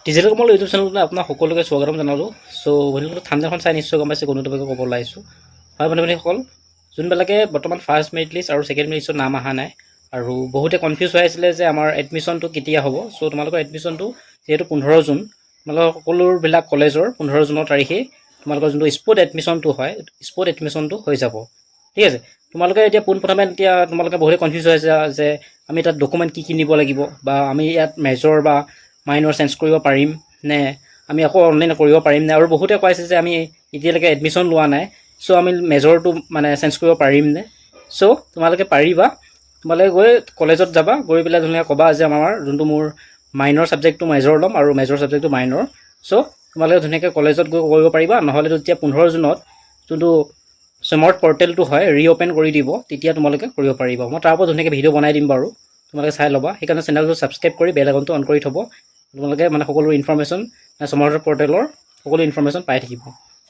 Digital Kamal YouTube চেনেললৈ আপোনাক সকলোকে স্বাগতম জনালোঁ। চ' বন্ধুসকল থাম্বনেইলখন চাই নিশ্চয় গম পাইছে কোনটো টপিকত ক'ব ওলাইছোঁ। হয় বন্ধুসকল, যোনবিলাকে বৰ্তমান ফাৰ্ষ্ট মেৰিট লিষ্ট আৰু ছেকেণ্ড মেৰিট লিষ্টত নাম অহা নাই আৰু বহুতে কনফিউজ হৈ আছিলে যে আমাৰ এডমিশ্যনটো কেতিয়া হ'ব। চ' তোমালোকৰ এডমিশ্যনটো যিহেতু 15 জুন, তোমালোকৰ সকলোবিলাক কলেজৰ 15 জুনৰ তাৰিখেই তোমালোকৰ যোনটো স্পট এডমিশ্যনটো হয়, স্পট এডমিশ্যনটো হৈ যাব। ঠিক আছে, তোমালোকে এতিয়া পোনপ্ৰথমে তোমালোকে বহুতে কনফিউজ হৈ আছে যে আমি তাত ডকুমেণ্ট কি নিব লাগিব, বা আমি ইয়াত মেজৰ বা মাইনৰ চেঞ্জ কৰিব পাৰিম নে, আমি আকৌ অনলাইন কৰিব পাৰিম নে, আৰু বহুতে কৈছে যে আমি এতিয়ালৈকে এডমিশ্যন লোৱা নাই, চ' আমি মেজৰটো মানে চেঞ্জ কৰিব পাৰিম নে। চ' তোমালোকে পাৰিবা, তোমালোকে গৈ কলেজত যাবা, গৈ পেলাই ধুনীয়াকৈ ক'বা যে আমাৰ যোনটো মোৰ মাইনৰ ছাবজেক্টটো মেজৰ ল'ম আৰু মেজৰ ছাবজেক্টটো মাইনৰ। চ' তোমালোকে ধুনীয়াকৈ কলেজত গৈ কৰিব পাৰিবা, নহ'লে তেতিয়া 15 জুনত যোনটো স্মাৰ্ট পৰ্টেলটো হয় ৰিঅ'পেন কৰি দিব, তেতিয়া তোমালোকে কৰিব পাৰিবা। মই তাৰ ওপৰত ধুনীয়াকৈ ভিডিঅ' বনাই দিম বাৰু, তোমালোকে চাই ল'বা। সেইকাৰণে চেনেলটো ছাবস্ক্ৰাইব কৰি বেল আইকনটো অন কৰি থ'ব, তোমালোকে মানে সকলো ইনফৰ্মেশ্যন স্মাৰ্ট পৰ্টেলৰ সকলো ইনফৰ্মেশ্যন পাই থাকিব।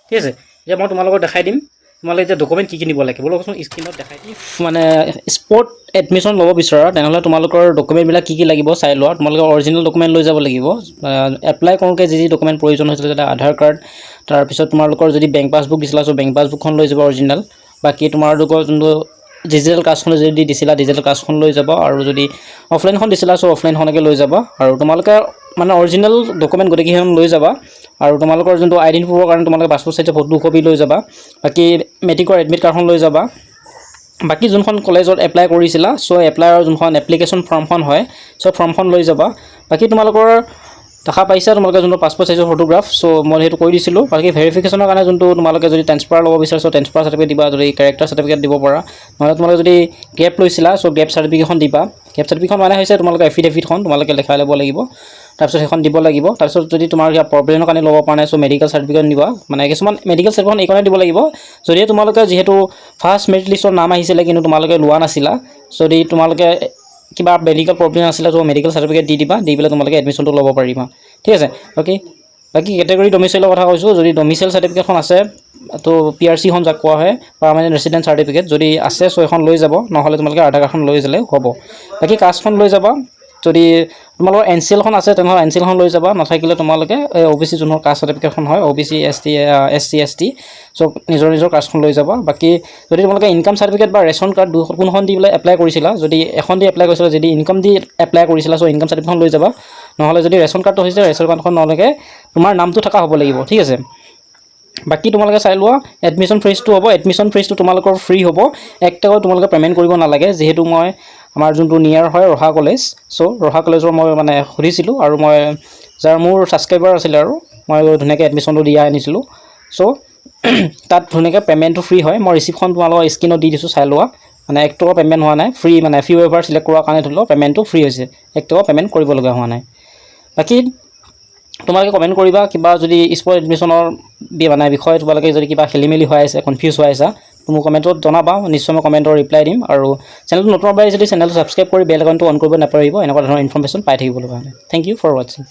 ঠিক আছে, এতিয়া মই তোমালোকক দেখাই দিম তোমালোকে এতিয়া ডকুমেণ্ট কি নিব লাগে। ব'লকচোন স্ক্ৰীণত দেখাই দিম। মানে স্পট এডমিশ্যন ল'ব বিচৰা তেনেহ'লে তোমালোকৰ ডকুমেণ্টবিলাক কি লাগিব চাই লোৱা। তোমালোকে অৰিজিনেল ডকুমেণ্ট লৈ যাব লাগিব। এপ্লাই কৰোঁতে যি ডকুমেণ্ট প্ৰয়োজন হৈছিলে, যেনে আধাৰ কাৰ্ড, তাৰপিছত তোমালোকৰ যদি বেংক পাছবুক দিছিলা চ' বেংক পাছবুকখন লৈ যাব অৰিজিনেল। বাকী তোমালোকৰ যোনটো ডিজিটেল কাষ্টখন যদি দিছিলা ডিজিটেল কাষ্টখন লৈ যাব, আৰু যদি অফলাইনখন দিছিলা চ' অফলাইনখনকে লৈ যাবা। আৰু তোমালোকে মানে অৰিজিনেল ডকুমেণ্ট গোটেইকেইখন লৈ যাবা। আৰু তোমালোকৰ যোনটো আইডেণ্টি প্ৰুফৰ কাৰণে তোমালোকে পাছপোৰ্ট চাইজৰ ফটো কপি লৈ যাবা। বাকী মেট্ৰিকৰ এডমিট কাৰ্ডখন লৈ যাবা। বাকী যোনখন কলেজত এপ্লাই কৰিছিলা চ' এপ্লাইৰ যোনখন এপ্লিকেশ্যন ফৰ্মখন হয় চ' ফৰ্মখন লৈ যাবা। বাকী তোমালোকৰ দেখা পাইছা তোমালোকে যোনটো পাছপোৰ্ট চাইজৰ ফটোগ্ৰাফ, চ' মই সেইটো কৈ দিছিলোঁ। বাকী ভেৰিফিকেশ্যনৰ কাৰণে যোনটো তোমালোকে যদি ট্ৰেন্সফাৰ ল'ব বিচাৰিছা ট্ৰেন্সফাৰ চাৰ্টিফিকেট দিবা, যদি কেৰেক্টাৰ চাৰ্টিফিকেট দিব পাৰা, নহ'লে তোমালোকে যদি গেপ লৈছিলা চ' গেপ চাৰ্টিফিকেটখন দিবা। গেপ চাৰ্টিফিকেটখন মানে হৈছে তোমালোকে এফিডেভিটখন তোমালোকে দেখাই ল'ব লাগিব, তাৰপিছত সেইখন দিব লাগিব। তাৰপিছত যদি তোমাৰ কিবা প্ৰব্লেমৰ কাৰণে ল'ব পৰা নাই চ' মেডিকেল চাৰ্টিফিকেট দিবা। মানে কিছুমান মেডিকেল চাৰ্টিফিকেটখন এইকাৰণে দিব লাগিব, যদিহে তোমালোকে যিহেতু ফাৰ্ষ্ট মেৰিট লিষ্টৰ নাম আহিছিলে কিন্তু তোমালোকে লোৱা নাছিলা, যদি তোমালোকে কিবা মেডিকেল প্ৰব্লেম আছিলে ত' মেডিকেল চাৰ্টিফিকেট দি দিবা, দি পেলাই তোমালোকে এডমিশ্যনটো ল'ব পাৰিবা। ঠিক আছে, বাকী কেটেগৰী ডমিচাইলৰ কথা কৈছোঁ। যদি ডমিচাইল চাৰ্টিফিকেটখন আছে তো PRCখন যাক কোৱা হয়, পাৰ্মানেণ্ট ৰেচিডেণ্ট চাৰ্টিফিকেট, যদি আছে চ' এখন লৈ যাব, নহ'লে তোমালোকে আধাৰ কাৰ্ডখন লৈ যালে হ'ব। বাকী কাষ্টখন লৈ যাবা। যদি তোমালোকৰ NCLখন আছে তেনেহ'লে NCLখন লৈ যাবা, নাথাকিলে তোমালোকে OBC যোনখন কাষ্ট চাৰ্টিফিকেটখন হয় OBC SC ST চ' নিজৰ কাষ্টখন লৈ যাবা। বাকী যদি তোমালোকে ইনকাম চাৰ্টিফিকেট বা ৰেচন কাৰ্ড কোনখন দি পেলাই এপ্লাই কৰিছিলা, যদি এখন দি এপ্লাই কৰিছিলা, যদি ইনকাম দি এপ্লাই কৰিছিলা চ' ইনকাম চাৰ্টিফিকেটখন লৈ যাবা। নহ'লে যদি ৰেচন কাৰ্ডটো হৈছে ৰেচন কাৰ্ডখন নহ'লে তোমাৰ নামটো থকা হ'ব লাগিব। ঠিক আছে, বাকী তোমালোকে চাই লোৱা। এডমিশ্যন ফিজটো হ'ব, এডমিশ্যন ফিজটো তোমালোকৰ ফ্ৰী হ'ব, 1 টকাও তোমালোকে পে'মেণ্ট কৰিব নালাগে। যিহেতু মই আমাৰ যোনটো নিয়াৰ হয় ৰহা কলেজ, চ' ৰহা কলেজৰ মই মানে সুধিছিলোঁ, আৰু মই যাৰ মোৰ ছাবস্ক্ৰাইবাৰ আছিলে আৰু মই ধুনীয়াকৈ এডমিশ্যনটো দিয়া আনিছিলোঁ। চ' তাত ধুনীয়াকৈ পে'মেণ্টটো ফ্ৰী হয়। মই ৰিচিপ্টখন তোমালোকৰ স্ক্ৰীণত দি দিছোঁ, চাই লোৱা। মানে 1 টকা পে'মেণ্ট হোৱা নাই, ফ্ৰী মানে ফি ৱেইভাৰ চিলেক্ট কৰাৰ কাৰণে ধৰি লওক পে'মেণ্টটো ফ্ৰী হৈছে, 1 টকা পে'মেণ্ট কৰিবলগীয়া হোৱা নাই। বাকী তোমালোকে কমেণ্ট কৰিবা কিবা যদি স্পট এডমিশ্যনৰ মানে বিষয়ে তোমালোকে যদি কিবা খেলিমেলি হৈ আছে, কনফিউজ হৈ আছা, তো মোক কমেণ্টত জনাবা, নিশ্চয় মই কমেণ্টৰ ৰিপ্লাই দিম। আৰু চেনেলটো নতুন যদি চেনেলটো ছাবস্ক্ৰাইব কৰি বেল আইকনটো অন কৰিব নাপাহৰিব এনেকুৱা ধৰণৰ ইনফৰ্মেশ্যন পাই থাকিবলৈ কাৰণে। থেংক ইউ ফৰ ৱাচিং।